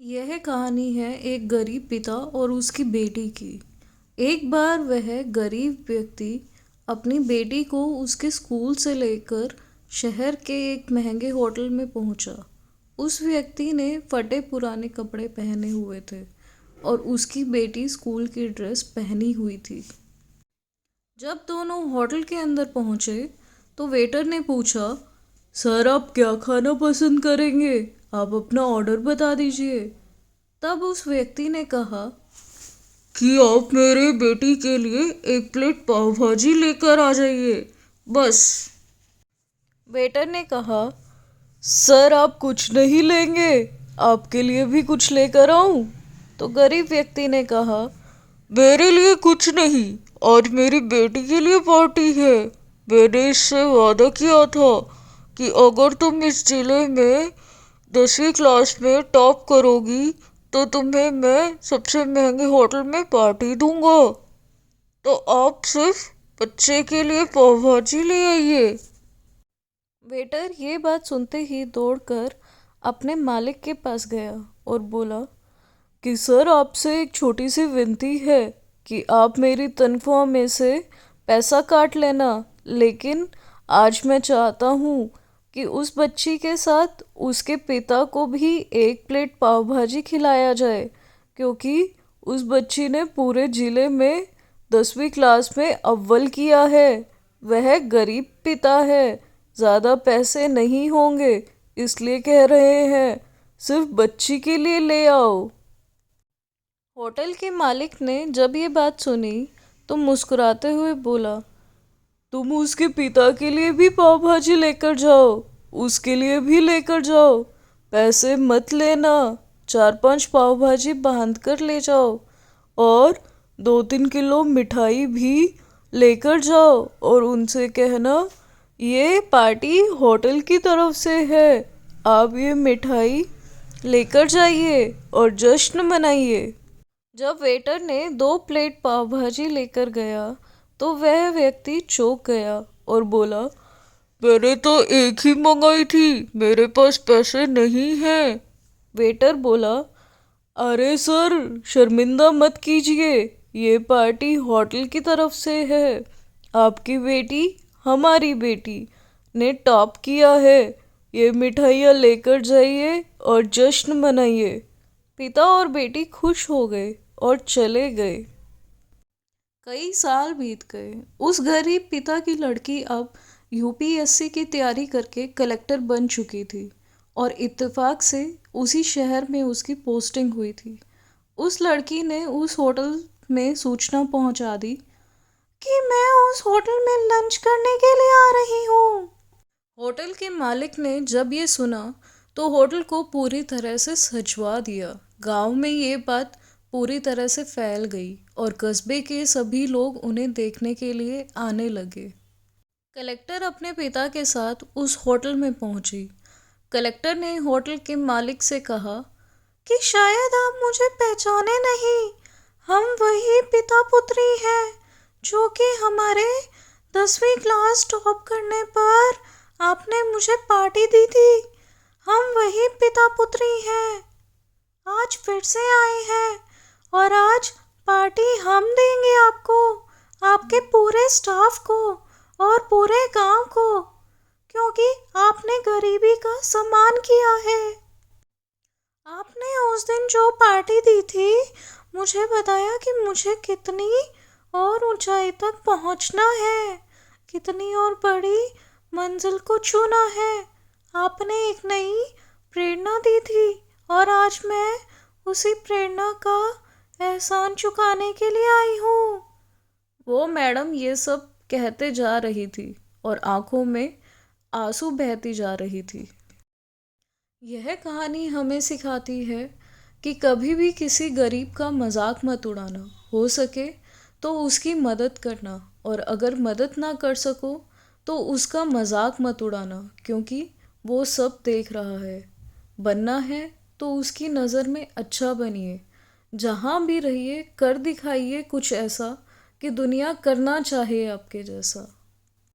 यह कहानी है एक गरीब पिता और उसकी बेटी की। एक बार वह गरीब व्यक्ति अपनी बेटी को उसके स्कूल से लेकर शहर के एक महंगे होटल में पहुंचा। उस व्यक्ति ने फटे पुराने कपड़े पहने हुए थे और उसकी बेटी स्कूल की ड्रेस पहनी हुई थी। जब दोनों होटल के अंदर पहुंचे तो वेटर ने पूछा, सर आप क्या खाना पसंद करेंगे? आप अपना ऑर्डर बता दीजिए। तब उस व्यक्ति ने कहा कि आप मेरे बेटी के लिए एक प्लेट पाव भाजी लेकर आ जाइए, बस। वेटर ने कहा, सर आप कुछ नहीं लेंगे, आपके लिए भी कुछ लेकर आऊं? तो गरीब व्यक्ति ने कहा, मेरे लिए कुछ नहीं, आज मेरी बेटी के लिए पार्टी है। मैंने इससे वादा किया था कि अगर तुम इस जिले में 10वीं क्लास में टॉप करोगी तो तुम्हें मैं सबसे महंगे होटल में पार्टी दूंगा। तो आप सिर्फ बच्चे के लिए पाव भाजी ले आइए। वेटर ये बात सुनते ही दौड़कर अपने मालिक के पास गया और बोला कि सर आपसे एक छोटी सी विनती है कि आप मेरी तनख्वाह में से पैसा काट लेना, लेकिन आज मैं चाहता हूँ कि उस बच्ची के साथ उसके पिता को भी एक प्लेट पाव भाजी खिलाया जाए, क्योंकि उस बच्ची ने पूरे जिले में 10वीं क्लास में अव्वल किया है। वह गरीब पिता है, ज़्यादा पैसे नहीं होंगे, इसलिए कह रहे हैं सिर्फ बच्ची के लिए ले आओ। होटल के मालिक ने जब ये बात सुनी तो मुस्कुराते हुए बोला, तुम उसके पिता के लिए भी पाव भाजी लेकर जाओ, उसके लिए भी लेकर जाओ, पैसे मत लेना, 4-5 पाव भाजी बांध कर ले जाओ और 2-3 किलो मिठाई भी लेकर जाओ और उनसे कहना ये पार्टी होटल की तरफ से है, आप ये मिठाई लेकर जाइए और जश्न मनाइए। जब वेटर ने 2 प्लेट पाव भाजी लेकर गया तो वह व्यक्ति चौंक गया और बोला, मैंने तो एक ही मंगाई थी, मेरे पास पैसे नहीं हैं। वेटर बोला, अरे सर शर्मिंदा मत कीजिए, ये पार्टी होटल की तरफ से है, आपकी बेटी हमारी बेटी ने टॉप किया है, ये मिठाइयाँ लेकर जाइए और जश्न मनाइए। पिता और बेटी खुश हो गए और चले गए। कई साल बीत गए। उस गरीब पिता की लड़की अब यूपीएससी की तैयारी करके कलेक्टर बन चुकी थी और इत्तेफाक से उसी शहर में उसकी पोस्टिंग हुई थी। उस लड़की ने उस होटल में सूचना पहुंचा दी कि मैं उस होटल में लंच करने के लिए आ रही हूँ। होटल के मालिक ने जब ये सुना तो होटल को पूरी तरह से सजवा दिया। गांव में ये बात पूरी तरह से फैल गई और कस्बे के सभी लोग उन्हें देखने के लिए आने लगे। कलेक्टर अपने पिता के साथ उस होटल में पहुंची। कलेक्टर ने होटल के मालिक से कहा कि शायद आप मुझे पहचाने नहीं, हम वही पिता पुत्री हैं जो कि हमारे 10वीं क्लास टॉप करने पर आपने मुझे पार्टी दी थी। हम वही पिता पुत्री हैं, आज फिर से आए हैं और आज पार्टी हम देंगे आपको, आपके पूरे स्टाफ को और पूरे गांव को, क्योंकि आपने गरीबी का सम्मान किया है। आपने उस दिन जो पार्टी दी थी मुझे बताया कि मुझे कितनी और ऊंचाई तक पहुंचना है, कितनी और बड़ी मंजिल को छूना है। आपने एक नई प्रेरणा दी थी और आज मैं उसी प्रेरणा का एहसान चुकाने के लिए आई हूँ। वो मैडम ये सब कहते जा रही थी और आंखों में आंसू बहती जा रही थी। यह कहानी हमें सिखाती है कि कभी भी किसी गरीब का मजाक मत उड़ाना, हो सके तो उसकी मदद करना, और अगर मदद ना कर सको तो उसका मजाक मत उड़ाना, क्योंकि वो सब देख रहा है। बनना है तो उसकी नज़र में अच्छा बनिए, जहाँ भी रहिए कर दिखाइए कुछ ऐसा कि दुनिया करना चाहे आपके जैसा।